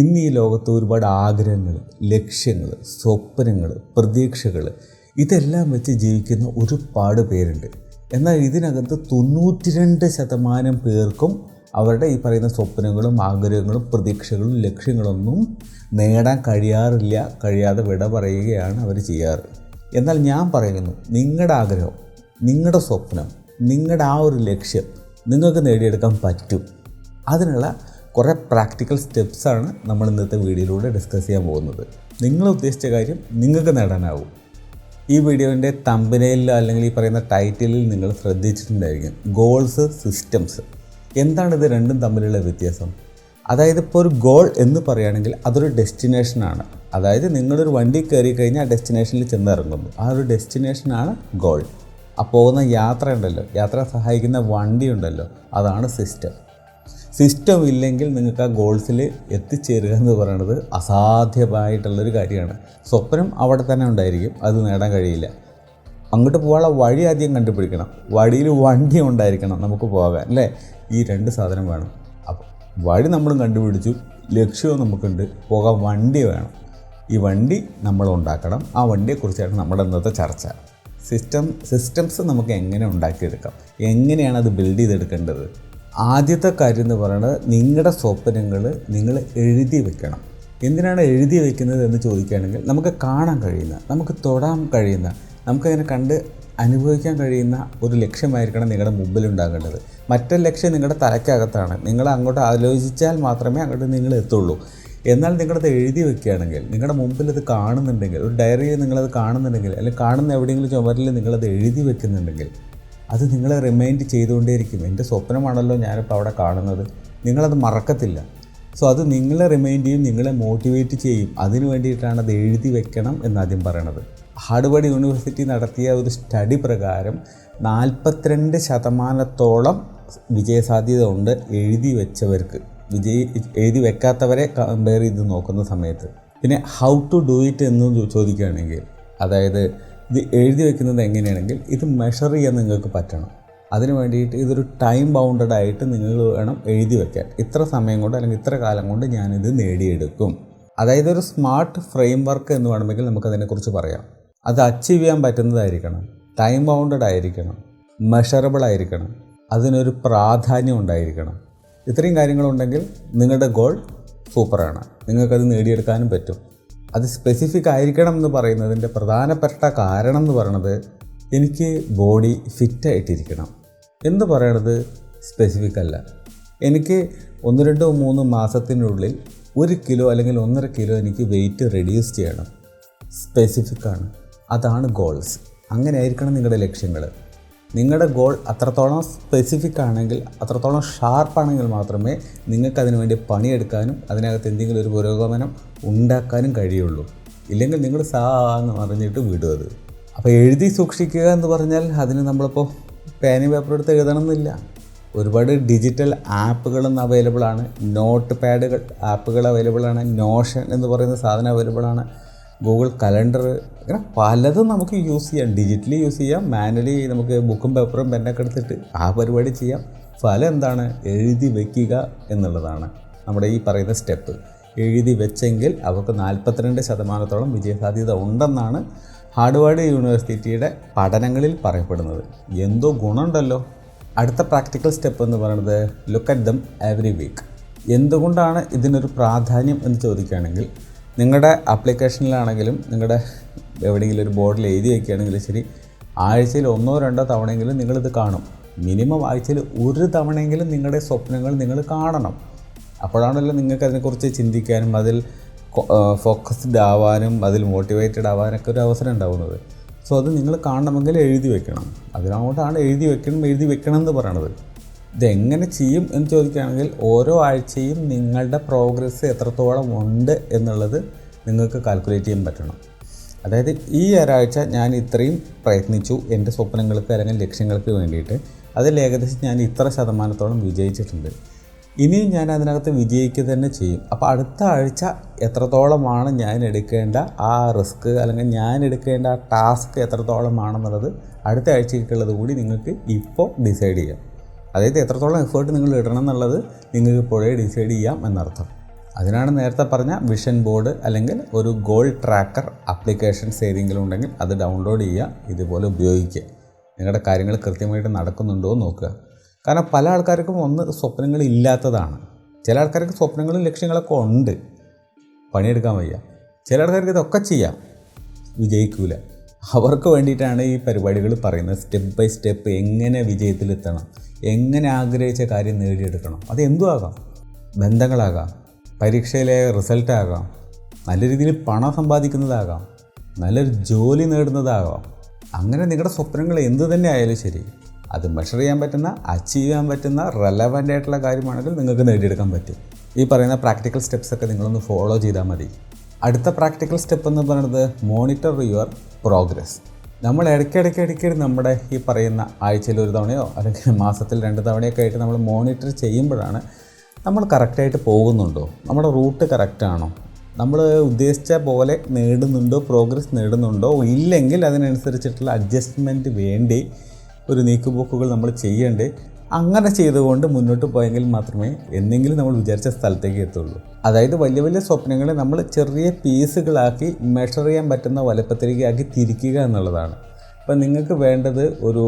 ഇന്ന് ഈ ലോകത്ത് ഒരുപാട് ആഗ്രഹങ്ങൾ, ലക്ഷ്യങ്ങൾ, സ്വപ്നങ്ങൾ, പ്രതീക്ഷകൾ ഇതെല്ലാം വെച്ച് ജീവിക്കുന്ന ഒരുപാട് പേരുണ്ട്. എന്നാൽ ഇതിനകത്ത് 92% പേർക്കും അവരുടെ ഈ പറയുന്ന സ്വപ്നങ്ങളും ആഗ്രഹങ്ങളും പ്രതീക്ഷകളും ലക്ഷ്യങ്ങളൊന്നും നേടാൻ കഴിയാതെ വിട പറയുകയാണ് അവർ ചെയ്യാറ്. എന്നാൽ ഞാൻ പറയുന്നു, നിങ്ങളുടെ ആഗ്രഹം, നിങ്ങളുടെ സ്വപ്നം, നിങ്ങളുടെ ആ ഒരു ലക്ഷ്യം നിങ്ങൾക്ക് നേടിയെടുക്കാൻ പറ്റും. അതിനുള്ള കുറേ പ്രാക്ടിക്കൽ സ്റ്റെപ്സാണ് നമ്മൾ ഇന്നത്തെ വീഡിയോയിലൂടെ ഡിസ്കസ് ചെയ്യാൻ പോകുന്നത്. നിങ്ങൾ ഉദ്ദേശിച്ച കാര്യം നിങ്ങൾക്ക് നേടാനാവും. ഈ വീഡിയോൻ്റെ തമ്പനയിലോ അല്ലെങ്കിൽ ഈ പറയുന്ന ടൈറ്റിലിൽ നിങ്ങൾ ശ്രദ്ധിച്ചിട്ടുണ്ടായിരിക്കും, ഗോൾസ്, സിസ്റ്റംസ്. എന്താണ് ഇത് രണ്ടും തമ്മിലുള്ള വ്യത്യാസം? അതായത് ഇപ്പോൾ ഒരു ഗോൾ എന്ന് പറയുകയാണെങ്കിൽ അതൊരു ഡെസ്റ്റിനേഷനാണ്. അതായത് നിങ്ങളൊരു വണ്ടി കയറി കഴിഞ്ഞാൽ ആ ഡെസ്റ്റിനേഷനിൽ ചെന്നിറങ്ങുന്നു. ആ ഒരു ഡെസ്റ്റിനേഷനാണ് ഗോൾ. ആ പോകുന്ന യാത്ര ഉണ്ടല്ലോ, യാത്ര സഹായിക്കുന്ന വണ്ടി ഉണ്ടല്ലോ, അതാണ് സിസ്റ്റം. സിസ്റ്റം ഇല്ലെങ്കിൽ നിങ്ങൾക്ക് ആ ഗോൾസിൽ എത്തിച്ചേരുക എന്ന് പറയുന്നത് അസാധ്യമായിട്ടുള്ളൊരു കാര്യമാണ്. സ്വപ്നം അവിടെ തന്നെ ഉണ്ടായിരിക്കും, അത് നേടാൻ കഴിയില്ല. അങ്ങോട്ട് പോകാനുള്ള വഴി ആദ്യം കണ്ടുപിടിക്കണം. വഴിയിൽ വണ്ടി ഉണ്ടായിരിക്കണം നമുക്ക് പോകാൻ, അല്ലേ? ഈ രണ്ട് സാധനം വേണം. അപ്പോൾ വഴി നമ്മളും കണ്ടുപിടിച്ചു, ലക്ഷ്യവും നമുക്കുണ്ട്, പോകാൻ വണ്ടി വേണം. ഈ വണ്ടി നമ്മൾ ഉണ്ടാക്കണം. ആ വണ്ടിയെക്കുറിച്ചാണ് നമ്മുടെ ഇന്നത്തെ ചർച്ച. സിസ്റ്റംസ് നമുക്ക് എങ്ങനെ ഉണ്ടാക്കിയെടുക്കാം, എങ്ങനെയാണ് അത് ബിൽഡ് ചെയ്തെടുക്കേണ്ടത്? ആദ്യത്തെ കാര്യം എന്ന് പറയുന്നത്, നിങ്ങളുടെ സ്വപ്നങ്ങൾ നിങ്ങൾ എഴുതി വെക്കണം. എന്തിനാണ് എഴുതി വെക്കുന്നത് എന്ന് ചോദിക്കുകയാണെങ്കിൽ, നമുക്ക് കാണാൻ കഴിയുന്ന, നമുക്ക് തൊടാൻ കഴിയുന്ന, നമുക്കതിനെ കണ്ട് അനുഭവിക്കാൻ കഴിയുന്ന ഒരു ലക്ഷ്യമായിരിക്കണം നിങ്ങളുടെ മുമ്പിൽ ഉണ്ടാകേണ്ടത്. മറ്റൊരു ലക്ഷ്യം നിങ്ങളുടെ തലയ്ക്കകത്താണ്. നിങ്ങൾ അങ്ങോട്ട് ആലോചിച്ചാൽ മാത്രമേ അങ്ങോട്ട് നിങ്ങൾ എത്തുള്ളൂ. എന്നാൽ നിങ്ങളത് എഴുതി വെക്കുകയാണെങ്കിൽ, നിങ്ങളുടെ മുമ്പിൽ അത് കാണുന്നുണ്ടെങ്കിൽ, ഒരു ഡയറിയിൽ നിങ്ങളത് കാണുന്നുണ്ടെങ്കിൽ, അല്ലെങ്കിൽ കാണുന്ന എവിടെയെങ്കിലും ചുമരിൽ നിങ്ങളത് എഴുതി വെക്കുന്നുണ്ടെങ്കിൽ, അത് നിങ്ങളെ റിമൈൻഡ് ചെയ്തുകൊണ്ടേയിരിക്കും. എൻ്റെ സ്വപ്നമാണല്ലോ ഞാനിപ്പോൾ അവിടെ കാണുന്നത്. നിങ്ങളത് മറക്കത്തില്ല. സോ അത് നിങ്ങളെ റിമൈൻഡ് ചെയ്യും, നിങ്ങളെ മോട്ടിവേറ്റ് ചെയ്യും. അതിന് വേണ്ടിയിട്ടാണ് അത് എഴുതി വെക്കണം എന്നാദ്യം പറയണത്. ഹാർഡ്വേർഡ് യൂണിവേഴ്സിറ്റി നടത്തിയ ഒരു സ്റ്റഡി പ്രകാരം 42% വിജയസാധ്യത ഉണ്ട് എഴുതി വെച്ചവർക്ക്, എഴുതി വെക്കാത്തവരെ കമ്പയർ ചെയ്ത് നോക്കുന്ന സമയത്ത്. പിന്നെ ഹൗ ടു ഡു ഇറ്റ് എന്ന് ചോദിക്കുകയാണെങ്കിൽ, അതായത് ഇത് എഴുതി വെക്കുന്നത് എങ്ങനെയാണെങ്കിൽ, ഇത് മെഷർ ചെയ്യാൻ നിങ്ങൾക്ക് പറ്റണം. അതിന് വേണ്ടിയിട്ട് ഇതൊരു ടൈം ബൗണ്ടഡ് ആയിട്ട് നിങ്ങൾ വേണം എഴുതി വെക്കാൻ. ഇത്ര സമയം കൊണ്ട് അല്ലെങ്കിൽ ഇത്ര കാലം കൊണ്ട് ഞാനിത് നേടിയെടുക്കും. അതായത് ഒരു സ്മാർട്ട് ഫ്രെയിം വർക്ക് എന്ന് വേണമെങ്കിൽ നമുക്കതിനെക്കുറിച്ച് പറയാം. അത് അച്ചീവ് ചെയ്യാൻ പറ്റുന്നതായിരിക്കണം, ടൈം ബൗണ്ടഡ് ആയിരിക്കണം, മെഷറബിൾ ആയിരിക്കണം, അതിനൊരു പ്രാധാന്യം ഉണ്ടായിരിക്കണം. ഇത്രയും കാര്യങ്ങളുണ്ടെങ്കിൽ നിങ്ങളുടെ ഗോൾ സൂപ്പറാണ്, നിങ്ങൾക്കത് നേടിയെടുക്കാനും പറ്റും. അത് സ്പെസിഫിക് ആയിരിക്കണം എന്ന് പറയുന്നതിൻ്റെ പ്രധാനപ്പെട്ട കാരണം എന്ന് പറയുന്നത്, എനിക്ക് ബോഡി ഫിറ്റായിട്ടിരിക്കണം എന്ന് പറയണത് സ്പെസിഫിക് അല്ല. എനിക്ക് 1, 2, 3 മാസത്തിനുള്ളിൽ 1 കിലോ അല്ലെങ്കിൽ 1.5 കിലോ എനിക്ക് വെയിറ്റ് റെഡ്യൂസ് ചെയ്യണം. സ്പെസിഫിക്കാണ്. അതാണ് ഗോൾസ്. അങ്ങനെ ആയിരിക്കണം നിങ്ങളുടെ ലക്ഷ്യങ്ങൾ. നിങ്ങളുടെ ഗോൾ അത്രത്തോളം സ്പെസിഫിക് ആണെങ്കിൽ, അത്രത്തോളം ഷാർപ്പാണെങ്കിൽ മാത്രമേ നിങ്ങൾക്ക് അതിനു വേണ്ടി പണിയെടുക്കാനും അതിനകത്ത് എന്തെങ്കിലും ഒരു പുരോഗമനം ഉണ്ടാക്കാനും കഴിയുള്ളൂ. ഇല്ലെങ്കിൽ നിങ്ങൾ എന്ന് പറഞ്ഞിട്ട് വിടും അത്. അപ്പോൾ എഴുതി സൂക്ഷിക്കുക എന്ന് പറഞ്ഞാൽ അതിന് നമ്മളിപ്പോൾ പേനയും പേപ്പർ എടുത്ത് എഴുതണമെന്നില്ല. ഒരുപാട് ഡിജിറ്റൽ ആപ്പുകളും അവൈലബിളാണ്. നോട്ട് പാഡുകൾ ആപ്പുകൾ അവൈലബിളാണ്. നോഷൻ എന്ന് പറയുന്ന സാധനം അവൈലബിളാണ്. ഗൂഗിൾ കലണ്ടർ, അങ്ങനെ പലതും നമുക്ക് യൂസ് ചെയ്യാം. ഡിജിറ്റലി യൂസ് ചെയ്യാം, മാനുവലി നമുക്ക് ബുക്കും പേപ്പറും പെന്നൊക്കെ എടുത്തിട്ട് ആ പരിപാടി ചെയ്യാം. ഫലം എന്താണ്? എഴുതി വയ്ക്കുക എന്നുള്ളതാണ് നമ്മുടെ ഈ പറയുന്ന സ്റ്റെപ്പ്. എഴുതി വെച്ചെങ്കിൽ അവർക്ക് 42% വിജയസാധ്യത ഉണ്ടെന്നാണ് ഹാർഡ്വേർഡ് യൂണിവേഴ്സിറ്റിയുടെ പഠനങ്ങളിൽ പറയപ്പെടുന്നത്. എന്തോ ഗുണമുണ്ടല്ലോ. അടുത്ത പ്രാക്ടിക്കൽ സ്റ്റെപ്പ് എന്ന് പറയുന്നത്, look at them every week. എന്തുകൊണ്ടാണ് ഇതിനൊരു പ്രാധാന്യം എന്ന് ചോദിക്കുകയാണെങ്കിൽ, നിങ്ങളുടെ ആപ്ലിക്കേഷനിലാണെങ്കിലും നിങ്ങളുടെ എവിടെയെങ്കിലും ഒരു ബോർഡിൽ എഴുതി വയ്ക്കുകയാണെങ്കിലും ശരി, ആഴ്ചയിൽ 1 or 2 തവണയെങ്കിലും നിങ്ങളിത് കാണും. മിനിമം ആഴ്ചയിൽ 1 തവണയെങ്കിലും നിങ്ങളുടെ സ്വപ്നങ്ങൾ നിങ്ങൾ കാണണം. അപ്പോഴാണല്ലോ നിങ്ങൾക്ക് അതിനെക്കുറിച്ച് ചിന്തിക്കാനും അതിൽ ഫോക്കസ്ഡ് ആവാനും അതിൽ മോട്ടിവേറ്റഡ് ആവാനൊക്കെ ഒരു അവസരം ഉണ്ടാവുന്നത്. സോ അത് നിങ്ങൾ കാണണമെങ്കിൽ എഴുതി വെക്കണം. അതിനോട്ടാണ് എഴുതി വെക്കണം എന്ന് പറയണത്. ഇതെങ്ങനെ ചെയ്യും എന്ന് ചോദിക്കുകയാണെങ്കിൽ, ഓരോ ആഴ്ചയും നിങ്ങളുടെ പ്രോഗ്രസ് എത്രത്തോളം ഉണ്ട് എന്നുള്ളത് നിങ്ങൾക്ക് കാൽക്കുലേറ്റ് ചെയ്യാൻ പറ്റണം. അതായത് ഈ ഒരാഴ്ച ഞാൻ ഇത്രയും പ്രയത്നിച്ചു എൻ്റെ സ്വപ്നങ്ങൾക്ക് അല്ലെങ്കിൽ ലക്ഷ്യങ്ങൾക്ക് വേണ്ടിയിട്ട്, അതിൽ ഏകദേശം ഞാൻ ഇത്ര ശതമാനത്തോളം വിജയിച്ചിട്ടുണ്ട്. ഇനിയും ഞാൻ അതിനകത്ത് വിജയിക്കുക തന്നെ ചെയ്യും. അപ്പോൾ അടുത്ത ആഴ്ച എത്രത്തോളമാണ് ഞാൻ എടുക്കേണ്ട ആ റിസ്ക് അല്ലെങ്കിൽ ഞാൻ എടുക്കേണ്ട ആ ടാസ്ക് എത്രത്തോളമാണെന്നുള്ളത് അടുത്ത ആഴ്ചയ്ക്കുള്ളത് കൂടി നിങ്ങൾക്ക് ഇപ്പോൾ ഡിസൈഡ് ചെയ്യാം. അതായത് എത്രത്തോളം എഫേർട്ട് നിങ്ങൾ ഇടണം എന്നുള്ളത് നിങ്ങൾക്ക് ഇപ്പോഴേ ഡിസൈഡ് ചെയ്യാം എന്നർത്ഥം. അതിനാണ് നേരത്തെ പറഞ്ഞ വിഷൻ ബോർഡ് അല്ലെങ്കിൽ ഒരു ഗോൾ ട്രാക്കർ ആപ്ലിക്കേഷൻസ് ഏതെങ്കിലും ഉണ്ടെങ്കിൽ അത് ഡൗൺലോഡ് ചെയ്യുക, ഇതുപോലെ ഉപയോഗിക്കുക. നിങ്ങളുടെ കാര്യങ്ങൾ കൃത്യമായിട്ട് നടക്കുന്നുണ്ടോ എന്ന് നോക്കുക. കാരണം പല ആൾക്കാർക്കും സ്വപ്നങ്ങൾ ഇല്ലാത്തതാണ്. ചില ആൾക്കാർക്ക് സ്വപ്നങ്ങളും ലക്ഷ്യങ്ങളൊക്കെ ഉണ്ട്, പണിയെടുക്കാൻ വയ്യ. ചില ആൾക്കാർക്ക് ഇതൊക്കെ ചെയ്യാം, വിജയിക്കൂല. അവർക്ക് വേണ്ടിയിട്ടാണ് ഈ പരിപാടികൾ പറയുന്നത്. സ്റ്റെപ്പ് ബൈ സ്റ്റെപ്പ് എങ്ങനെ വിജയത്തിലെത്തണം, എങ്ങനെ ആഗ്രഹിച്ച കാര്യം നേടിയെടുക്കണം. അത് എന്തും ആകാം, ബന്ധങ്ങളാകാം, പരീക്ഷയിലെ റിസൾട്ടാകാം, നല്ല രീതിയിൽ പണം സമ്പാദിക്കുന്നതാകാം, നല്ലൊരു ജോലി നേടുന്നതാകാം. അങ്ങനെ നിങ്ങളുടെ സ്വപ്നങ്ങൾ എന്തു തന്നെ ആയാലും ശരി, അത് മെഷർ ചെയ്യാൻ പറ്റുന്ന, അച്ചീവ് ചെയ്യാൻ പറ്റുന്ന, റെലവൻ്റ് ആയിട്ടുള്ള കാര്യമാണെങ്കിൽ നിങ്ങൾക്ക് നേടിയെടുക്കാൻ പറ്റും. ഈ പറയുന്ന പ്രാക്ടിക്കൽ സ്റ്റെപ്സൊക്കെ നിങ്ങളൊന്ന് ഫോളോ ചെയ്താൽ മതി. അടുത്ത പ്രാക്ടിക്കൽ സ്റ്റെപ്പ് എന്ന് പറയുന്നത് മോണിറ്റർ യുവർ പ്രോഗ്രസ്. നമ്മൾ ഇടയ്ക്കിടയ്ക്ക് നമ്മുടെ ഈ പറയുന്ന ആഴ്ചയിൽ ഒരു തവണയോ അല്ലെങ്കിൽ മാസത്തിൽ 2 തവണയൊക്കെ ആയിട്ട് നമ്മൾ മോണിറ്റർ ചെയ്യുമ്പോഴാണ് നമ്മൾ കറക്റ്റായിട്ട് പോകുന്നുണ്ടോ, നമ്മുടെ റൂട്ട് കറക്റ്റാണോ, നമ്മൾ ഉദ്ദേശിച്ച പോലെ നേടുന്നുണ്ടോ, പ്രോഗ്രസ് നേടുന്നുണ്ടോ, ഇല്ലെങ്കിൽ അതിനനുസരിച്ചിട്ടുള്ള അഡ്ജസ്റ്റ്മെൻറ്റ് വേണ്ടി ഒരു നീക്കുപോക്കുകൾ നമ്മൾ ചെയ്യേണ്ടേ. അങ്ങനെ ചെയ്തുകൊണ്ട് മുന്നോട്ട് പോയെങ്കിൽ മാത്രമേ എന്തെങ്കിലും നമ്മൾ വിചാരിച്ച സ്ഥലത്തേക്ക് എത്തുള്ളൂ. അതായത് വലിയ വലിയ സ്വപ്നങ്ങളെ നമ്മൾ ചെറിയ പീസുകളാക്കി മെഷർ ചെയ്യാൻ പറ്റുന്ന വലുപ്പത്തിലേക്ക് ആക്കി തിരിക്കുക എന്നുള്ളതാണ്. അപ്പം നിങ്ങൾക്ക് വേണ്ടത് ഒരു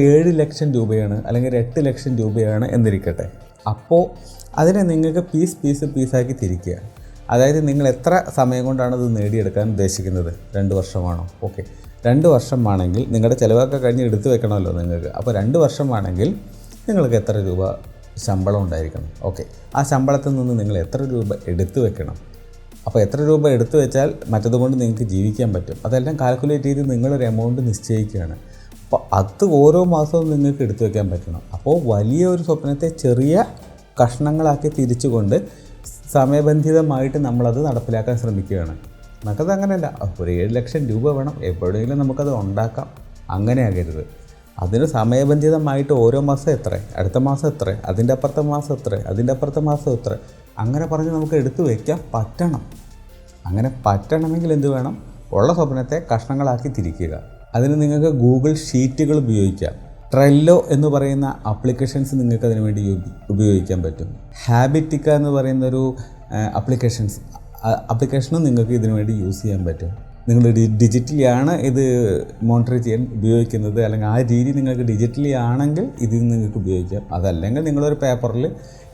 7 ലക്ഷം രൂപയാണ് അല്ലെങ്കിൽ 8 ലക്ഷം രൂപയാണ് എന്നിരിക്കട്ടെ. അപ്പോൾ അതിനെ നിങ്ങൾക്ക് പീസാക്കി തിരിക്കുക. അതായത് നിങ്ങൾ എത്ര സമയം കൊണ്ടാണ് ഇത് നേടിയെടുക്കാൻ ഉദ്ദേശിക്കുന്നത്? 2 വർഷമാണോ? ഓക്കെ, 2 വർഷമാണെങ്കിൽ നിങ്ങളുടെ ചിലവൊക്കെ കഴിഞ്ഞ് എടുത്തു വെക്കണമല്ലോ നിങ്ങൾക്ക്. അപ്പോൾ 2 വർഷമാണെങ്കിൽ നിങ്ങൾക്ക് എത്ര രൂപ ശമ്പളം ഉണ്ടായിരിക്കണം? ഓക്കെ, ആ ശമ്പളത്തിൽ നിന്ന് നിങ്ങൾ എത്ര രൂപ എടുത്തു വെക്കണം? അപ്പോൾ എത്ര രൂപ എടുത്തു വെച്ചാൽ മറ്റതുകൊണ്ട് നിങ്ങൾക്ക് ജീവിക്കാൻ പറ്റും? അതെല്ലാം കാൽക്കുലേറ്റ് ചെയ്ത് നിങ്ങളൊരു എമൗണ്ട് നിശ്ചയിക്കുകയാണ്. അപ്പോൾ അത് ഓരോ മാസവും നിങ്ങൾക്ക് എടുത്തു വെക്കാൻ പറ്റണം. അപ്പോൾ വലിയ ഒരു സ്വപ്നത്തെ ചെറിയ കഷ്ണങ്ങളാക്കി തിരിച്ചുകൊണ്ട് സമയബന്ധിതമായിട്ട് നമ്മളത് നടപ്പിലാക്കാൻ ശ്രമിക്കുകയാണ്. നമുക്കത് അങ്ങനെയല്ല, ഒരു 7 ലക്ഷം രൂപ വേണം, എപ്പോഴെങ്കിലും നമുക്കത് ഉണ്ടാക്കാം. അങ്ങനെ ആകരുത്. അതിന് സമയബന്ധിതമായിട്ട് ഓരോ മാസം എത്ര, അടുത്ത മാസം എത്ര, അതിൻ്റെ അപ്പുറത്തെ മാസം എത്ര, അതിൻ്റെ അപ്പുറത്തെ മാസം എത്ര, അങ്ങനെ പറഞ്ഞ് നമുക്ക് എടുത്തു വയ്ക്കാൻ പറ്റണം. അങ്ങനെ പറ്റണമെങ്കിൽ എന്ത് വേണം? ഉള്ള സ്വപ്നത്തെ കഷ്ണങ്ങളാക്കി തിരിക്കുക. അതിന് നിങ്ങൾക്ക് ഗൂഗിൾ ഷീറ്റുകൾ ഉപയോഗിക്കാം. ട്രെല്ലോ എന്ന് പറയുന്ന ആപ്ലിക്കേഷൻസ് നിങ്ങൾക്ക് അതിനു വേണ്ടി ഉപയോഗിക്കാൻ പറ്റും. ഹാബിറ്റിക്ക എന്ന് പറയുന്നൊരു ആപ്ലിക്കേഷനും നിങ്ങൾക്ക് ഇതിനു വേണ്ടി യൂസ് ചെയ്യാൻ പറ്റും. നിങ്ങൾ ഡിജിറ്റലി ആണ് ഇത് മോണിറ്റർ ചെയ്യാൻ ഉപയോഗിക്കുന്നത്, അല്ലെങ്കിൽ ആ രീതി നിങ്ങൾക്ക് ഡിജിറ്റലി ആണെങ്കിൽ ഇതിൽ നിങ്ങൾക്ക് ഉപയോഗിക്കാം. അതല്ലെങ്കിൽ നിങ്ങളൊരു പേപ്പറിൽ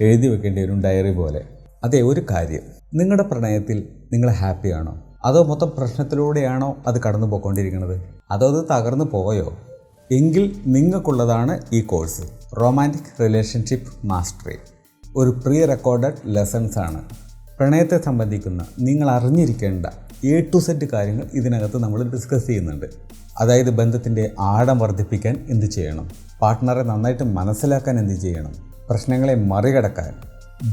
എഴുതി വെക്കേണ്ടി വരും, ഡയറി പോലെ. അതേ ഒരു കാര്യം, നിങ്ങളുടെ പ്രണയത്തിൽ നിങ്ങൾ ഹാപ്പിയാണോ? അതോ മൊത്തം പ്രശ്നത്തിലൂടെയാണോ അത് കടന്നു പോയിക്കൊണ്ടിരിക്കുന്നത്? അതോ അത് തകർന്നു പോയോ? എങ്കിൽ നിങ്ങൾക്കുള്ളതാണ് ഈ കോഴ്സ്, റൊമാൻറ്റിക് റിലേഷൻഷിപ്പ് മാസ്റ്ററി. ഒരു പ്രീ റെക്കോർഡഡ് ലെസൺസ് ആണ്. പ്രണയത്തെ സംബന്ധിക്കുന്ന നിങ്ങൾ അറിഞ്ഞിരിക്കേണ്ട A to Z കാര്യങ്ങൾ ഇതിനകത്ത് നമ്മൾ ഡിസ്കസ് ചെയ്യുന്നുണ്ട്. അതായത് ബന്ധത്തിൻ്റെ ആഴം വർദ്ധിപ്പിക്കാൻ എന്ത് ചെയ്യണം, പാർട്ട്ണറെ നന്നായിട്ട് മനസ്സിലാക്കാൻ എന്ത് ചെയ്യണം, പ്രശ്നങ്ങളെ മറികടക്കാൻ,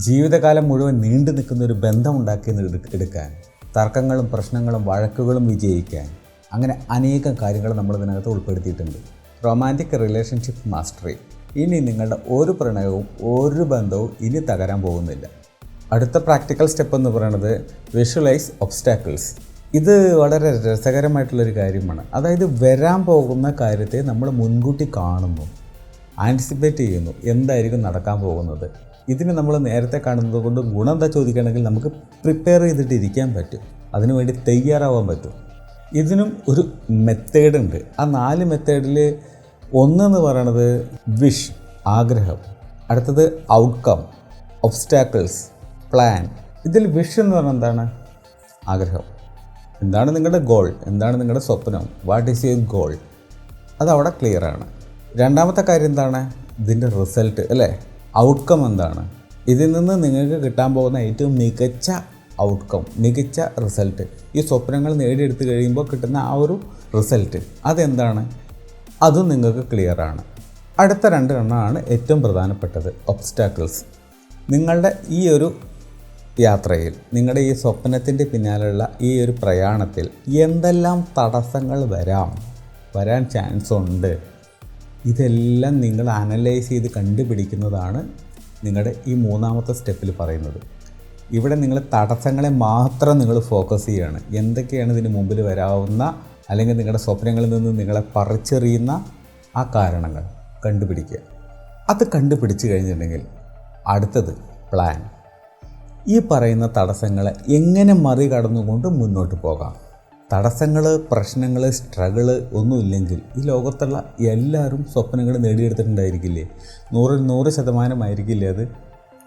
ജീവിതകാലം മുഴുവൻ നീണ്ടു നിൽക്കുന്ന ഒരു ബന്ധം ഉണ്ടാക്കി എടുക്കാൻ, തർക്കങ്ങളും പ്രശ്നങ്ങളും വഴക്കുകളും വിജയിക്കാൻ, അങ്ങനെ അനേകം കാര്യങ്ങൾ നമ്മൾ ഇതിനകത്ത് ഉൾപ്പെടുത്തിയിട്ടുണ്ട്. Romantic relationship mastery. ഇനി നിങ്ങളുടെ ഒരു പ്രണയവും ഒരു ബന്ധവും ഇനി തകരാൻ പോകുന്നില്ല. അടുത്ത പ്രാക്ടിക്കൽ സ്റ്റെപ്പ് എന്ന് പറയുന്നത് വിഷ്വലൈസ് ഒബ്സ്റ്റാക്കിൾസ്. ഇത് വളരെ രസകരമായിട്ടുള്ളൊരു കാര്യമാണ്. അതായത് വരാൻ പോകുന്ന കാര്യത്തെ നമ്മൾ മുൻകൂട്ടി കാണുന്നു, ആൻറ്റിസിപ്പേറ്റ് ചെയ്യുന്നു, എന്തായിരിക്കും നടക്കാൻ പോകുന്നത്. ഇതിന് നമ്മൾ നേരത്തെ കാണുന്നത് കൊണ്ട് ഗുണം എന്താ ചോദിക്കുകയാണെങ്കിൽ നമുക്ക് പ്രിപ്പയർ ചെയ്തിട്ടിരിക്കാൻ പറ്റും, അതിനുവേണ്ടി തയ്യാറാവാൻ പറ്റും. ഇതിനും ഒരു മെത്തേഡുണ്ട്. ആ 4 മെത്തേഡിൽ ഒന്നെന്ന് പറയണത് വിഷ്, ആഗ്രഹം. അടുത്തത് ഔട്ട്കം, ഒബ്സ്റ്റാക്കിൾസ്, പ്ലാൻ. ഇതിൽ വിഷ് എന്ന് പറഞ്ഞാൽ എന്താണ്? ആഗ്രഹം. എന്താണ് നിങ്ങളുടെ ഗോൾ, എന്താണ് നിങ്ങളുടെ സ്വപ്നം, വാട്ട് ഈസ് യുവർ ഗോൾ, അതവിടെ ക്ലിയറാണ്. രണ്ടാമത്തെ കാര്യം എന്താണ്? ഇതിൻ്റെ റിസൾട്ട് അല്ലേ, ഔട്ട്കം എന്താണ്? ഇതിൽ നിന്ന് നിങ്ങൾക്ക് കിട്ടാൻ പോകുന്ന ഏറ്റവും മികച്ച ഔട്ട്കം, മികച്ച റിസൾട്ട്, ഈ സ്വപ്നങ്ങൾ നേടിയെടുത്ത് കഴിയുമ്പോൾ കിട്ടുന്ന ആ ഒരു റിസൾട്ട് അതെന്താണ്? അതും നിങ്ങൾക്ക് ക്ലിയറാണ്. അടുത്ത 2 എണ്ണമാണ് ഏറ്റവും പ്രധാനപ്പെട്ടത്, ഒബ്സ്റ്റാക്കിൾസ്. നിങ്ങളുടെ ഈ ഒരു യാത്രയിൽ, നിങ്ങളുടെ ഈ സ്വപ്നത്തിൻ്റെ പിന്നാലെയുള്ള ഈ ഒരു പ്രയാണത്തിൽ എന്തെല്ലാം തടസ്സങ്ങൾ വരാൻ ചാൻസ് ഉണ്ട്, ഇതെല്ലാം നിങ്ങൾ അനലൈസ് ചെയ്ത് കണ്ടുപിടിക്കുന്നതാണ് നിങ്ങളുടെ ഈ 3ാമത്തെ സ്റ്റെപ്പിൽ പറയുന്നത്. ഇവിടെ നിങ്ങൾ തടസ്സങ്ങളെ മാത്രം നിങ്ങൾ ഫോക്കസ് ചെയ്യുകയാണ്. എന്തൊക്കെയാണ് ഇതിന് മുമ്പിൽ വരാവുന്ന അല്ലെങ്കിൽ നിങ്ങളുടെ സ്വപ്നങ്ങളിൽ നിന്ന് നിങ്ങളെ പറിച്ചെറിയുന്ന ആ കാരണങ്ങൾ കണ്ടുപിടിക്കുക. അത് കണ്ടുപിടിച്ച് കഴിഞ്ഞിട്ടുണ്ടെങ്കിൽ അടുത്തത് പ്ലാൻ. ഈ പറയുന്ന തടസ്സങ്ങളെ എങ്ങനെ മറികടന്നുകൊണ്ട് മുന്നോട്ട് പോകാം? തടസ്സങ്ങൾ, പ്രശ്നങ്ങൾ, സ്ട്രഗിള് ഒന്നുമില്ലെങ്കിൽ ഈ ലോകത്തുള്ള എല്ലാവരും സ്വപ്നങ്ങൾ നേടിയെടുത്തിട്ടുണ്ടായിരിക്കില്ലേ? 100% അത്.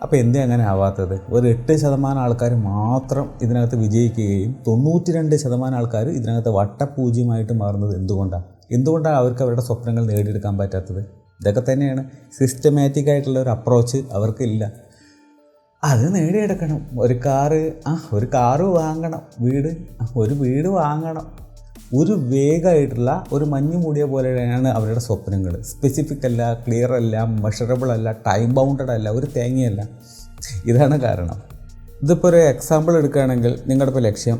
അപ്പോൾ എന്തേ അങ്ങനെ ആവാത്തത്? ഒരു 8% ആൾക്കാർ മാത്രം ഇതിനകത്ത് വിജയിക്കുകയും 92% ആൾക്കാർ ഇതിനകത്ത് വട്ടപൂജ്യമായിട്ട് മാറുന്നത് എന്തുകൊണ്ടാണ് അവർക്ക് അവരുടെ സ്വപ്നങ്ങൾ നേടിയെടുക്കാൻ പറ്റാത്തത്? ഇതൊക്കെ തന്നെയാണ്. സിസ്റ്റമാറ്റിക് ആയിട്ടുള്ള ഒരു അപ്രോച്ച് അവർക്കില്ല. അത് നേടിയെടുക്കണം. ഒരു കാറ് വാങ്ങണം, ഒരു വീട് വാങ്ങണം. ഒരു വേഗമായിട്ടുള്ള ഒരു മഞ്ഞ് മൂടിയ പോലെയാണ് അവരുടെ സ്വപ്നങ്ങൾ. സ്പെസിഫിക് അല്ല, ക്ലിയർ അല്ല, മെഷറബിൾ അല്ല, ടൈം ബൗണ്ടഡ് അല്ല, ഒരു തേങ്ങയല്ല. ഇതാണ് കാരണം. ഇതിപ്പോൾ ഒരു എക്സാമ്പിൾ എടുക്കുകയാണെങ്കിൽ, നിങ്ങളുടെ ഇപ്പോൾ ലക്ഷ്യം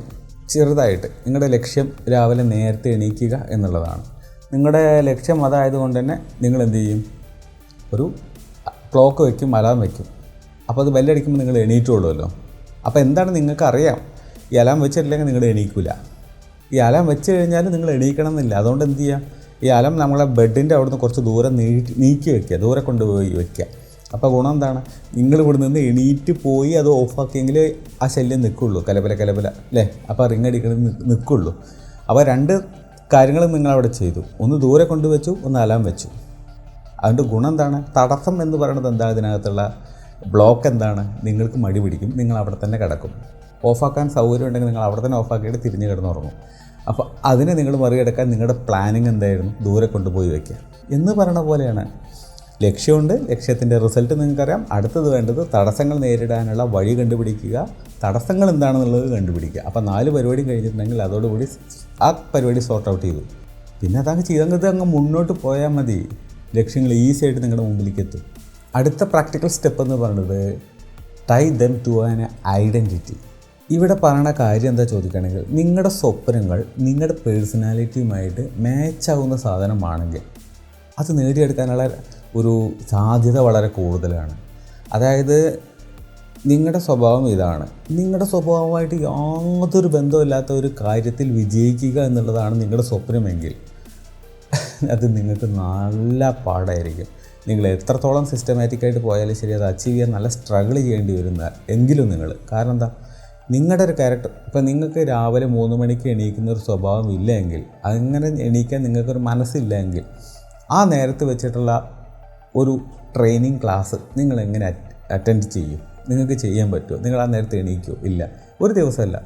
ചെറുതായിട്ട്, നിങ്ങളുടെ ലക്ഷ്യം രാവിലെ നേരത്തെ എണീക്കുക എന്നുള്ളതാണ്. നിങ്ങളുടെ ലക്ഷ്യം അതായതുകൊണ്ട് തന്നെ നിങ്ങൾ എന്ത് ചെയ്യും? ഒരു ക്ലോക്ക് വയ്ക്കും, അലാം വയ്ക്കും. അപ്പോൾ അത് ബെല്ലടിക്കുമ്പോൾ നിങ്ങൾ എണീറ്റുള്ളൂല്ലോ. അപ്പോൾ എന്താണ് നിങ്ങൾക്കറിയാം, ഈ അലാം വെച്ചിട്ടില്ലെങ്കിൽ നിങ്ങൾ എണീക്കില്ല. ഈ അലാം വെച്ച് കഴിഞ്ഞാൽ നിങ്ങൾ എണീക്കണം എന്നില്ല. അതുകൊണ്ട് എന്ത് ചെയ്യുക? ഈ അലാം നമ്മളെ ബെഡിൻ്റെ അവിടുന്ന് കുറച്ച് ദൂരം നീക്കി വയ്ക്കുക, ദൂരെ കൊണ്ടുപോയി വയ്ക്കുക. അപ്പോൾ ഗുണം എന്താണ്? നിങ്ങൾ ഇവിടെ നിന്ന് എണീറ്റ് പോയി അത് ഓഫാക്കിയെങ്കിൽ ആ ശല്യം നിൽക്കുള്ളൂ, കലബല അല്ലേ? അപ്പോൾ റിങ് അടിക്കണത് നിൽക്കുള്ളൂ. അപ്പോൾ 2 കാര്യങ്ങളും നിങ്ങളവിടെ ചെയ്തു. ഒന്ന് ദൂരെ കൊണ്ടുവച്ചു, ഒന്ന് അലാം വെച്ചു. അതുകൊണ്ട് ഗുണം എന്താണ്? തടസ്സം എന്ന് പറയുന്നത് എന്താണ്? ഇതിനകത്തുള്ള ബ്ലോക്ക് എന്താണ്? നിങ്ങൾക്ക് മടി പിടിക്കും, നിങ്ങൾ അവിടെ തന്നെ കിടക്കും. ഓഫാക്കാൻ സൗകര്യം ഉണ്ടെങ്കിൽ നിങ്ങൾ അവിടെ തന്നെ ഓഫാക്കിയിട്ട് തിരിഞ്ഞ് കിടന്നുറങ്ങും. അപ്പോൾ അതിനെ നിങ്ങൾ മറികടക്കാൻ നിങ്ങളുടെ പ്ലാനിങ് എന്തായിരുന്നു? ദൂരെ കൊണ്ടുപോയി വയ്ക്കുക എന്ന് പറയുന്ന പോലെയാണ്. ലക്ഷ്യമുണ്ട്, ലക്ഷ്യത്തിൻ്റെ റിസൾട്ട് നിങ്ങൾക്കറിയാം. അടുത്തത് വേണ്ടത് തടസ്സങ്ങൾ നേരിടാനുള്ള വഴി കണ്ടുപിടിക്കുക, തടസ്സങ്ങൾ എന്താണെന്നുള്ളത് കണ്ടുപിടിക്കുക. അപ്പോൾ 4 പരിപാടി കഴിഞ്ഞിട്ടുണ്ടെങ്കിൽ അതോടുകൂടി ആ പരിപാടി സോർട്ട് ഔട്ട് ചെയ്തു. പിന്നെ അതങ്ങ് മുന്നോട്ട് പോയാൽ മതി. ലക്ഷ്യങ്ങൾ ഈസി ആയിട്ട് നിങ്ങളുടെ മുമ്പിലേക്ക് എത്തും. അടുത്ത പ്രാക്ടിക്കൽ സ്റ്റെപ്പ് എന്ന് പറയുന്നത് tie them to an identity. ഇവിടെ പറയുന്ന കാര്യം എന്താ ചോദിക്കുകയാണെങ്കിൽ, നിങ്ങളുടെ സ്വപ്നങ്ങൾ നിങ്ങളുടെ പേഴ്സണാലിറ്റിയുമായിട്ട് മാച്ചാവുന്ന സാധനമാണെങ്കിൽ അത് നേടിയെടുക്കാനുള്ള ഒരു സാധ്യത വളരെ കൂടുതലാണ്. അതായത് നിങ്ങളുടെ സ്വഭാവം ഇതാണ്, നിങ്ങളുടെ സ്വഭാവമായിട്ട് യാതൊരു ബന്ധമില്ലാത്ത ഒരു കാര്യത്തിൽ വിജയിക്കുക എന്നുള്ളതാണ് നിങ്ങളുടെ സ്വപ്നമെങ്കിൽ അത് നിങ്ങൾക്ക് നല്ല പാടായിരിക്കും. നിങ്ങൾ എത്രത്തോളം സിസ്റ്റമാറ്റിക്കായിട്ട് പോയാലും ശരി, അത് അച്ചീവ് ചെയ്യാൻ നല്ല സ്ട്രഗിൾ ചെയ്യേണ്ടി വരുന്ന എങ്കിലും കാരണം എന്താ? നിങ്ങളുടെ ഒരു ക്യാരക്ടർ. ഇപ്പം നിങ്ങൾക്ക് രാവിലെ 3 മണിക്ക് എണീക്കുന്ന ഒരു സ്വഭാവം ഇല്ലെങ്കിൽ, അങ്ങനെ എണീക്കാൻ നിങ്ങൾക്കൊരു മനസ്സില്ലെങ്കിൽ, ആ നേരത്ത് വെച്ചിട്ടുള്ള ഒരു ട്രെയിനിങ് ക്ലാസ് നിങ്ങൾ എങ്ങനെ അറ്റൻഡ് ചെയ്യും? നിങ്ങൾക്ക് ചെയ്യാൻ പറ്റുമോ? നിങ്ങൾ ആ നേരത്തെ എണീക്കുമോ? ഇല്ല. ഒരു ദിവസമല്ല,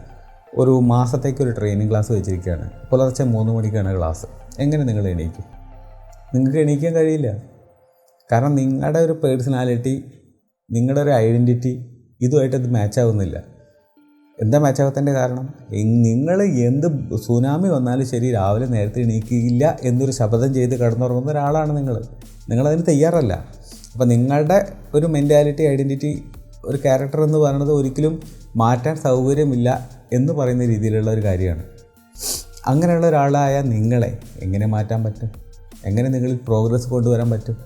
ഒരു മാസത്തേക്കൊരു ട്രെയിനിങ് ക്ലാസ് വെച്ചിരിക്കുകയാണ്. പുലർച്ചെ 3 മണിക്കാണ് ക്ലാസ്. എങ്ങനെ നിങ്ങൾ എണീക്കും? നിങ്ങൾക്ക് എണീക്കാൻ കഴിയില്ല. കാരണം നിങ്ങളുടെ ഒരു പേഴ്സണാലിറ്റി, നിങ്ങളുടെ ഒരു ഐഡൻറ്റിറ്റി ഇതുമായിട്ടത് മാച്ചാവുന്നില്ല. എന്താ മാച്ചാവാത്തതിൻ്റെ കാരണം? നിങ്ങൾ എന്ത് സുനാമി വന്നാലും ശരി രാവിലെ നേരത്തെ എണീക്കില്ല എന്നൊരു ശപഥം ചെയ്ത് കിടന്നുറങ്ങുന്ന ഒരാളാണ് നിങ്ങളതിന് തയ്യാറല്ല. അപ്പോൾ നിങ്ങളുടെ ഒരു മെൻറ്റാലിറ്റി, ഐഡൻറ്റിറ്റി, ഒരു ക്യാരക്ടർ എന്ന് പറയുന്നത് ഒരിക്കലും മാറ്റാൻ സൗകര്യമില്ല എന്ന് പറയുന്ന രീതിയിലുള്ള ഒരു കാര്യമാണ്. അങ്ങനെയുള്ള ഒരാളായ നിങ്ങളെ എങ്ങനെ മാറ്റാൻ പറ്റും? എങ്ങനെ നിങ്ങളിൽ പ്രോഗ്രസ് കൊണ്ടുവരാൻ പറ്റും?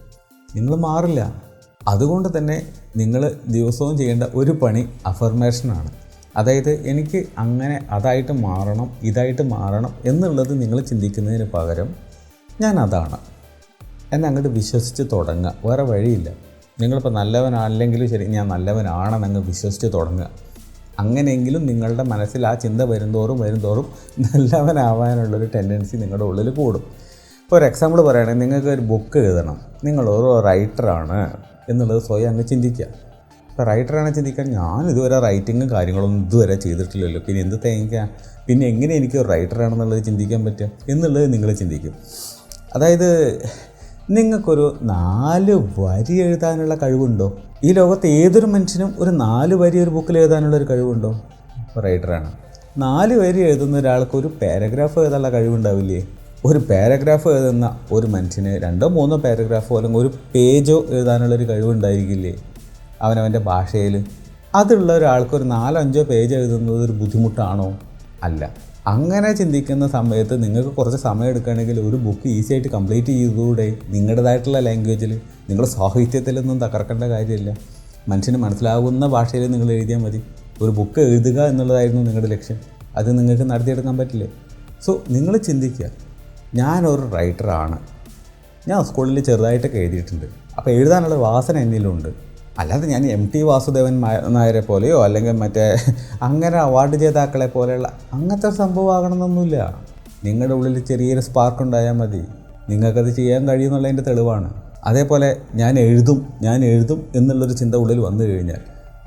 നിങ്ങൾ മാറില്ല. അതുകൊണ്ട് തന്നെ നിങ്ങൾ ദിവസവും ചെയ്യേണ്ട ഒരു പണി അഫർമേഷനാണ്. അതായത് എനിക്ക് അങ്ങനെ അതായിട്ട് മാറണം, ഇതായിട്ട് മാറണം എന്നുള്ളത് നിങ്ങൾ ചിന്തിക്കുന്നതിന് പകരം ഞാൻ അതാണ് എന്നങ്ങോട്ട് വിശ്വസിച്ച് തുടങ്ങുക. വേറെ വഴിയില്ല. നിങ്ങളിപ്പോൾ നല്ലവനല്ലെങ്കിലും ശരി, ഞാൻ നല്ലവനാണെന്നങ്ങ് വിശ്വസിച്ച് തുടങ്ങുക. അങ്ങനെയെങ്കിലും നിങ്ങളുടെ മനസ്സിൽ ആ ചിന്ത വരുന്തോറും നല്ലവനാവാനുള്ളൊരു ടെൻഡൻസി നിങ്ങളുടെ ഉള്ളിൽ കൂടും. ഇപ്പോൾ ഒരു എക്സാമ്പിൾ പറയുകയാണെങ്കിൽ, നിങ്ങൾക്ക് ഒരു ബുക്ക് എഴുതണം, നിങ്ങൾ ഒരു റൈറ്ററാണ് എന്നുള്ളത് സ്വയം അങ്ങ് ചിന്തിക്കുക. ഇപ്പോൾ റൈറ്ററാണ് ചിന്തിക്കാൻ, ഞാൻ ഇതുവരെ റൈറ്റിങ്ങും കാര്യങ്ങളൊന്നും ഇതുവരെ ചെയ്തിട്ടില്ലല്ലോ, പിന്നെ എന്ത് തേങ്ങിക്കുക, പിന്നെ എങ്ങനെ എനിക്ക് ഒരു റൈറ്ററാണെന്നുള്ളത് ചിന്തിക്കാൻ പറ്റുക എന്നുള്ളത് നിങ്ങൾ ചിന്തിക്കും. അതായത് നിങ്ങൾക്കൊരു 4 വരി എഴുതാനുള്ള കഴിവുണ്ടോ? ഈ ലോകത്ത് ഏതൊരു മനുഷ്യനും ഒരു 4 വരി ഒരു ബുക്കിൽ എഴുതാനുള്ളൊരു കഴിവുണ്ടോ? റൈറ്ററാണ്. 4 വരി എഴുതുന്ന ഒരാൾക്ക് ഒരു പാരഗ്രാഫ് എഴുതാനുള്ള കഴിവുണ്ടാവില്ലേ? ഒരു പാരഗ്രാഫ് എഴുതുന്ന ഒരു മനുഷ്യന് 2-3 പാരഗ്രാഫോ അല്ലെങ്കിൽ ഒരു പേജോ എഴുതാനുള്ളൊരു കഴിവുണ്ടായിരിക്കില്ലേ അവനവൻ്റെ ഭാഷയിൽ? അതുള്ള ഒരാൾക്ക് ഒരു 4-5 പേജ് എഴുതുന്നത് ഒരു ബുദ്ധിമുട്ടാണോ? അല്ല. അങ്ങനെ ചിന്തിക്കുന്ന സമയത്ത് നിങ്ങൾക്ക് കുറച്ച് സമയം എടുക്കുകയാണെങ്കിൽ ഒരു ബുക്ക് ഈസി ആയിട്ട് കംപ്ലീറ്റ് ചെയ്തുകൂടെ? നിങ്ങളുടേതായിട്ടുള്ള ലാംഗ്വേജിൽ, നിങ്ങളുടെ സാഹിത്യത്തിലൊന്നും തകർക്കേണ്ട കാര്യമില്ല. മനുഷ്യന് മനസ്സിലാവുന്ന ഭാഷയിൽ നിങ്ങൾ എഴുതിയാൽ മതി. ഒരു ബുക്ക് എഴുതുക എന്നുള്ളതായിരുന്നു നിങ്ങളുടെ ലക്ഷ്യം. അത് നിങ്ങൾക്ക് നടത്തിയെടുക്കാൻ പറ്റില്ലേ? സോ നിങ്ങൾ ചിന്തിക്കുക, ഞാനൊരു റൈറ്ററാണ്. ഞാൻ സ്കൂളിൽ ചെറുതായിട്ടൊക്കെ എഴുതിയിട്ടുണ്ട്. അപ്പോൾ എഴുതാനുള്ള വാസന എന്നിലുണ്ട്. അല്ലാതെ ഞാൻ MT വാസുദേവൻ നായരെ പോലെയോ അല്ലെങ്കിൽ മറ്റേ അങ്ങനെ അവാർഡ് ജേതാക്കളെ പോലെയുള്ള അങ്ങനത്തെ സംഭവം ആകണമെന്നൊന്നുമില്ല. നിങ്ങളുടെ ഉള്ളിൽ ചെറിയൊരു സ്പാർക്ക് ഉണ്ടായാൽ മതി. നിങ്ങൾക്കത് ചെയ്യാൻ കഴിയുമെന്നുള്ളതിൻ്റെ തെളിവാണ്. അതേപോലെ ഞാൻ എഴുതും എന്നുള്ളൊരു ചിന്ത ഉള്ളിൽ വന്നു കഴിഞ്ഞാൽ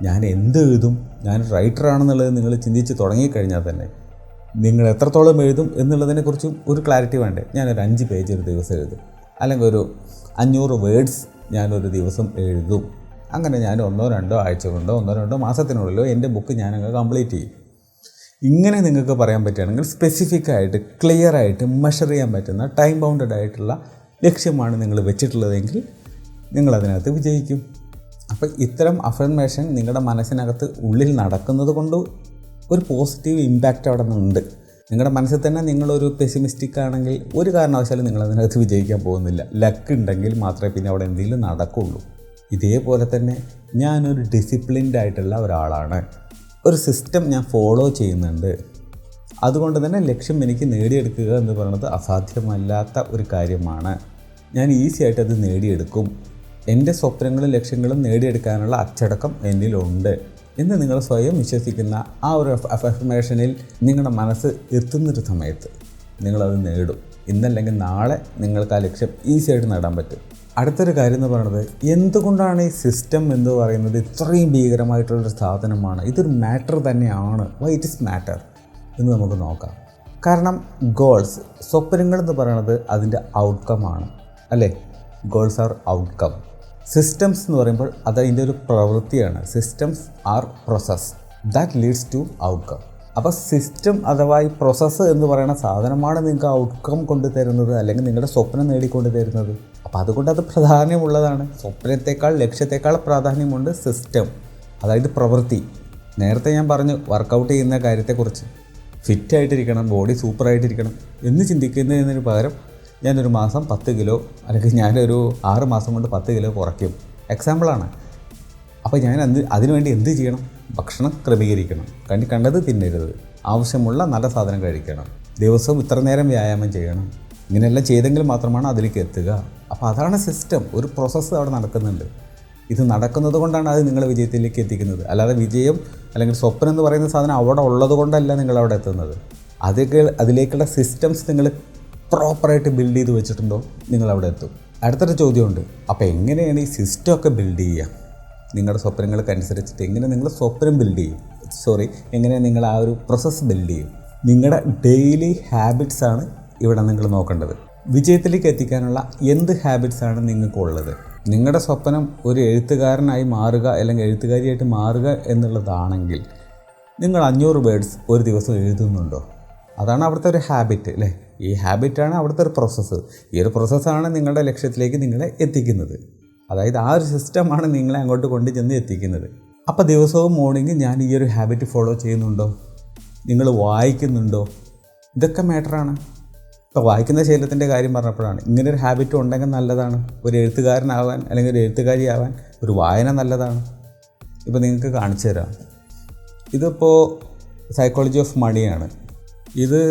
ഞാൻ എന്ത് എഴുതും, ഞാൻ റൈറ്ററാണെന്നുള്ളത് നിങ്ങൾ ചിന്തിച്ച് തുടങ്ങിക്കഴിഞ്ഞാൽ തന്നെ നിങ്ങൾ എത്രത്തോളം എഴുതും എന്നുള്ളതിനെക്കുറിച്ചും ഒരു ക്ലാരിറ്റി വേണ്ടേ. ഞാനൊരു 5 പേജ് ഒരു ദിവസം എഴുതും, അല്ലെങ്കിൽ ഒരു 500 വേർഡ്സ് ഞാനൊരു ദിവസം എഴുതും. അങ്ങനെ ഞാൻ 1-2 ആഴ്ച കൊണ്ടോ 1-2 മാസത്തിനുള്ളിലോ എൻ്റെ ബുക്ക് ഞാനങ്ങ് കംപ്ലീറ്റ് ചെയ്യും. ഇങ്ങനെ നിങ്ങൾക്ക് പറയാൻ പറ്റുകയാണെങ്കിൽ സ്പെസിഫിക്കായിട്ട് ക്ലിയറായിട്ട് മെഷർ ചെയ്യാൻ പറ്റുന്ന ടൈം ബൗണ്ടഡ് ആയിട്ടുള്ള ലക്ഷ്യമാണ് നിങ്ങൾ വെച്ചിട്ടുള്ളതെങ്കിൽ നിങ്ങളതിനകത്ത് വിജയിക്കും. അപ്പോൾ ഇത്തരം അഫർമേഷൻ നിങ്ങളുടെ മനസ്സിനകത്ത് ഉള്ളിൽ നടക്കുന്നത് കൊണ്ട് ഒരു പോസിറ്റീവ് ഇമ്പാക്റ്റ് അവിടെ നിന്നുണ്ട്. നിങ്ങളുടെ മനസ്സിൽ തന്നെ നിങ്ങളൊരു പെസിമിസ്റ്റിക് ആണെങ്കിൽ ഒരു കാരണവശാലും നിങ്ങളതിനകത്ത് വിജയിക്കാൻ പോകുന്നില്ല. ലക്ക് ഉണ്ടെങ്കിൽ മാത്രമേ പിന്നെ അവിടെ എന്തെങ്കിലും നടക്കുകയുള്ളൂ. ഇതേപോലെ തന്നെ ഞാനൊരു ഡിസിപ്ലിൻഡ് ആയിട്ടുള്ള ഒരാളാണ്, ഒരു സിസ്റ്റം ഞാൻ ഫോളോ ചെയ്യുന്നുണ്ട്. അതുകൊണ്ട് തന്നെ ലക്ഷ്യം എനിക്ക് നേടിയെടുക്കുക എന്ന് പറയുന്നത് അസാധ്യമല്ലാത്ത ഒരു കാര്യമാണ്. ഞാൻ ഈസി ആയിട്ട് അത് നേടിയെടുക്കും. എൻ്റെ സ്വപ്നങ്ങളും ലക്ഷ്യങ്ങളും നേടിയെടുക്കാനുള്ള അച്ചടക്കം എന്നിലുണ്ട് എന്ന് നിങ്ങൾ സ്വയം വിശ്വസിക്കുന്ന ആ ഒരു അഫർമേഷനിൽ നിങ്ങളുടെ മനസ്സ് എത്തുന്നൊരു സമയത്ത് നിങ്ങളത് നേടും. ഇന്നല്ലെങ്കിൽ നാളെ നിങ്ങൾക്ക് ആ ലക്ഷ്യം ഈസി ആയിട്ട് നേടാൻ പറ്റും. അടുത്തൊരു കാര്യം എന്ന് പറയുന്നത്, എന്തുകൊണ്ടാണ് ഈ സിസ്റ്റം എന്ന് പറയുന്നത് ഇത്രയും ഭീകരമായിട്ടുള്ളൊരു സാധനമാണ്, ഇതൊരു മാറ്റർ തന്നെയാണ്, വൈ ഇറ്റ് ഇസ് മാറ്റർ എന്ന് നമുക്ക് നോക്കാം. കാരണം ഗോൾസ്, സ്വപ്നങ്ങൾ എന്ന് പറയുന്നത് അതിൻ്റെ ഔട്ട്കമാണ് അല്ലേ. Goals R outcome. സിസ്റ്റംസ് എന്ന് പറയുമ്പോൾ അത് അതിൻ്റെ ഒരു പ്രവൃത്തിയാണ്. Systems are process that leads to outcome. അപ്പോൾ സിസ്റ്റം അഥവാ ഈ പ്രോസസ്സ് എന്ന് പറയുന്ന സാധനമാണ് നിങ്ങൾക്ക് ഔട്ട്കം കൊണ്ട് തരുന്നത്, അല്ലെങ്കിൽ നിങ്ങളുടെ സ്വപ്നം നേടിക്കൊണ്ട് തരുന്നത്. അപ്പോൾ അതുകൊണ്ട് അത് പ്രാധാന്യമുള്ളതാണ്. സ്വപ്നത്തെക്കാൾ ലക്ഷ്യത്തെക്കാൾ പ്രാധാന്യമുണ്ട് സിസ്റ്റം, അതായത് പ്രവൃത്തി. നേരത്തെ ഞാൻ പറഞ്ഞു വർക്കൗട്ട് ചെയ്യുന്ന കാര്യത്തെക്കുറിച്ച്. ഫിറ്റായിട്ടിരിക്കണം, ബോഡി സൂപ്പറായിട്ടിരിക്കണം എന്ന് ചിന്തിക്കുന്നതിന് പകരം ഞാനൊരു മാസം 10 കിലോ അല്ലെങ്കിൽ ഞാനൊരു 6 മാസം കൊണ്ട് 10 കിലോ കുറയ്ക്കും, എക്സാമ്പിളാണ്. അപ്പോൾ ഞാൻ അതിനുവേണ്ടി എന്ത് ചെയ്യണം? ഭക്ഷണം ക്രമീകരിക്കണം, കണ്ടത് തിന്നരുത്, ആവശ്യമുള്ള നല്ല സാധനം കഴിക്കണം, ദിവസവും ഇത്ര നേരം വ്യായാമം ചെയ്യണം. ഇങ്ങനെയെല്ലാം ചെയ്തെങ്കിൽ മാത്രമാണ് അതിലേക്ക് എത്തുക. അപ്പോൾ അതാണ് സിസ്റ്റം, ഒരു പ്രോസസ്സ് അവിടെ നടക്കുന്നുണ്ട്. ഇത് നടക്കുന്നത് കൊണ്ടാണ് അത് നിങ്ങളെ വിജയത്തിലേക്ക് എത്തിക്കുന്നത്. അല്ലാതെ വിജയം അല്ലെങ്കിൽ സ്വപ്നം എന്ന് പറയുന്ന സാധനം അവിടെ ഉള്ളത് കൊണ്ടല്ല നിങ്ങളവിടെ എത്തുന്നത്. അതിലേക്കുള്ള സിസ്റ്റംസ് നിങ്ങൾ പ്രോപ്പറായിട്ട് ബിൽഡ് ചെയ്ത് വെച്ചിട്ടുണ്ടോ, നിങ്ങളവിടെ എത്തും. അടുത്തൊരു ചോദ്യമുണ്ട്, അപ്പോൾ എങ്ങനെയാണ് ഈ സിസ്റ്റമൊക്കെ ബിൽഡ് ചെയ്യുക? നിങ്ങളുടെ സ്വപ്നങ്ങൾക്കനുസരിച്ചിട്ട് എങ്ങനെ നിങ്ങൾ സ്വപ്നം ബിൽഡ് ചെയ്യും? എങ്ങനെ നിങ്ങൾ ആ ഒരു പ്രോസസ്സ് ബിൽഡ് ചെയ്യും? നിങ്ങളുടെ ഡെയിലി ഹാബിറ്റ്സാണ് ഇവിടെ നിങ്ങൾ നോക്കേണ്ടത്. വിജയത്തിലേക്ക് എത്തിക്കാനുള്ള എന്ത് ഹാബിറ്റ്സാണ് നിങ്ങൾക്കുള്ളത്? നിങ്ങളുടെ സ്വപ്നം ഒരു എഴുത്തുകാരനായി മാറുക അല്ലെങ്കിൽ എഴുത്തുകാരിയായിട്ട് മാറുക എന്നുള്ളതാണെങ്കിൽ നിങ്ങൾ 500 വേർഡ്സ് ഒരു ദിവസം എഴുതുന്നുണ്ടോ? അതാണ് അവിടുത്തെ ഒരു ഹാബിറ്റ് അല്ലേ. ഈ ഹാബിറ്റാണ് അവിടുത്തെ ഒരു പ്രോസസ്സ്. ഈ ഒരു പ്രോസസ്സാണ് നിങ്ങളുടെ ലക്ഷ്യത്തിലേക്ക് നിങ്ങളെ എത്തിക്കുന്നത്. അതായത് ആ ഒരു സിസ്റ്റമാണ് നിങ്ങളെ അങ്ങോട്ട് കൊണ്ട് ചെന്ന് എത്തിക്കുന്നത്. അപ്പോൾ ദിവസവും മോർണിംഗ് ഞാൻ ഈ ഒരു ഹാബിറ്റ് ഫോളോ ചെയ്യുന്നുണ്ടോ? നിങ്ങൾ വായിക്കുന്നുണ്ടോ? ഇതൊക്കെ മാറ്ററാണ്. ഇപ്പോൾ വായിക്കുന്ന ശീലത്തിൻ്റെ കാര്യം പറഞ്ഞപ്പോഴാണ് ഇങ്ങനൊരു ഹാബിറ്റ് ഉണ്ടെങ്കിൽ നല്ലതാണ്. ഒരു എഴുത്തുകാരനാവാൻ അല്ലെങ്കിൽ ഒരു എഴുത്തുകാരിയാവാൻ ഒരു വായന നല്ലതാണ്. ഇപ്പോൾ നിങ്ങൾക്ക് കാണിച്ചു തരാം. ഇതിപ്പോൾ സൈക്കോളജി ഓഫ് മണിയാണ്. ഇത്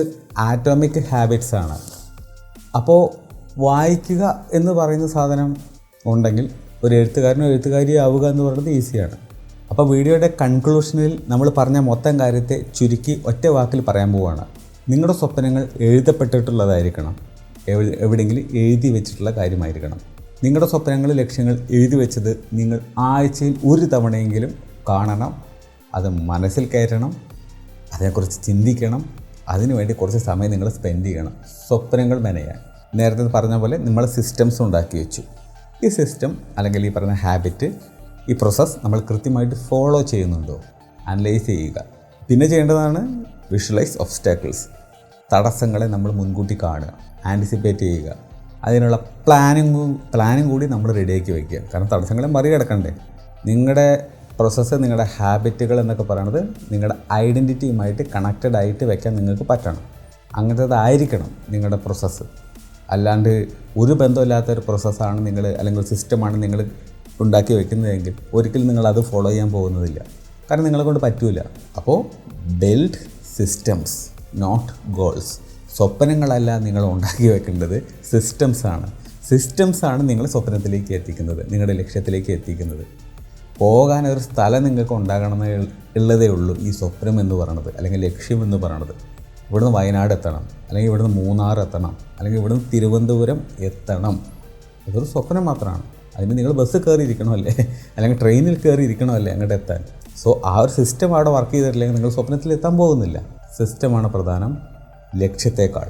ആറ്റോമിക് ഹാബിറ്റ്സ് ആണ്. അപ്പോൾ വായിക്കുക എന്ന് പറയുന്ന സാധനം ഉണ്ടെങ്കിൽ ഒരു എഴുത്തുകാരനോ എഴുത്തുകാരിയോ ആവുക എന്ന് പറയുന്നത് ഈസിയാണ്. അപ്പോൾ വീഡിയോയുടെ കൺക്ലൂഷനിൽ നമ്മൾ പറഞ്ഞ മൊത്തം കാര്യത്തെ ചുരുക്കി ഒറ്റ വാക്കിൽ പറയാൻ പോവുകയാണ്. നിങ്ങളുടെ സ്വപ്നങ്ങൾ എഴുതപ്പെട്ടിട്ടുള്ളതായിരിക്കണം, എവിടെയെങ്കിലും എഴുതി വെച്ചിട്ടുള്ള കാര്യമായിരിക്കണം. നിങ്ങളുടെ സ്വപ്നങ്ങൾ, ലക്ഷ്യങ്ങൾ എഴുതി വെച്ചത് നിങ്ങൾ ആഴ്ചയിൽ ഒരു തവണയെങ്കിലും കാണണം, അത് മനസ്സിൽ കയറ്റണം, അതിനെക്കുറിച്ച് ചിന്തിക്കണം, അതിനുവേണ്ടി കുറച്ച് സമയം നിങ്ങൾ സ്പെൻഡ് ചെയ്യണം. സ്വപ്നങ്ങൾ മെനയാൻ നേരത്തെ പറഞ്ഞ പോലെ നമ്മൾ സിസ്റ്റംസ് ഉണ്ടാക്കി വെച്ചു. ഈ സിസ്റ്റം അല്ലെങ്കിൽ ഈ പറയുന്ന ഹാബിറ്റ്, ഈ പ്രോസസ്സ് നമ്മൾ കൃത്യമായിട്ട് ഫോളോ ചെയ്യുന്നുണ്ടോ അനലൈസ് ചെയ്യുക. പിന്നെ ചെയ്യേണ്ടതാണ് വിഷ്വലൈസ് ഒബ്സ്റ്റാക്കിൾസ്. തടസ്സങ്ങളെ നമ്മൾ മുൻകൂട്ടി കാണുക, ആൻറ്റിസിപ്പേറ്റ് ചെയ്യുക. അതിനുള്ള പ്ലാനിങ് കൂടി നമ്മൾ റെഡിയാക്കി വയ്ക്കുക. കാരണം തടസ്സങ്ങളെ മറികടക്കണ്ടേ. നിങ്ങളുടെ പ്രോസസ്സ്, നിങ്ങളുടെ ഹാബിറ്റുകൾ എന്നൊക്കെ പറയുന്നത് നിങ്ങളുടെ ഐഡൻറ്റിറ്റിയുമായിട്ട് കണക്റ്റഡ് ആയിട്ട് വെക്കാൻ നിങ്ങൾക്ക് പറ്റണം. അങ്ങനത്തേതായിരിക്കണം നിങ്ങളുടെ പ്രോസസ്സ്. അല്ലാണ്ട് ഒരു ബന്ധമില്ലാത്തൊരു പ്രോസസ്സാണ് നിങ്ങൾ അല്ലെങ്കിൽ ഒരു സിസ്റ്റമാണ് നിങ്ങൾ ഉണ്ടാക്കി വെക്കുന്നതെങ്കിൽ ഒരിക്കലും നിങ്ങളത് ഫോളോ ചെയ്യാൻ പോകുന്നതില്ല. കാരണം നിങ്ങളെ കൊണ്ട് പറ്റില്ല. അപ്പോൾ ബിൽഡ് സിസ്റ്റംസ്, നോട്ട് ഗോൾസ്. സ്വപ്നങ്ങളല്ല നിങ്ങൾ ഉണ്ടാക്കി വെക്കേണ്ടത്, സിസ്റ്റംസാണ്. സിസ്റ്റംസാണ് നിങ്ങളെ സ്വപ്നത്തിലേക്ക് എത്തിക്കുന്നത്, നിങ്ങളുടെ ലക്ഷ്യത്തിലേക്ക് എത്തിക്കുന്നത്. പോകാനൊരു സ്ഥലം നിങ്ങൾക്ക് ഉണ്ടാകണമെന്ന് ഉള്ളതേ ഉള്ളൂ ഈ സ്വപ്നം എന്ന് പറയണത്, അല്ലെങ്കിൽ ലക്ഷ്യം എന്ന് പറയണത്. ഇവിടുന്ന് വയനാട് എത്തണം, അല്ലെങ്കിൽ ഇവിടുന്ന് മൂന്നാർ എത്തണം, അല്ലെങ്കിൽ ഇവിടുന്ന് തിരുവനന്തപുരം എത്തണം. ഇതൊരു സ്വപ്നം മാത്രമാണ്. അതിന് നിങ്ങൾ ബസ് കയറിയിരിക്കണമല്ലേ, അല്ലെങ്കിൽ ട്രെയിനിൽ കയറിയിരിക്കണമല്ലേ അങ്ങോട്ട് എത്താൻ. സോ ആ ഒരു സിസ്റ്റം അവിടെ വർക്ക് ചെയ്തിട്ടില്ലെങ്കിൽ നിങ്ങൾ സ്വപ്നത്തിൽ എത്താൻ പോകുന്നില്ല. സിസ്റ്റമാണ് പ്രധാനം ലക്ഷ്യത്തേക്കാൾ.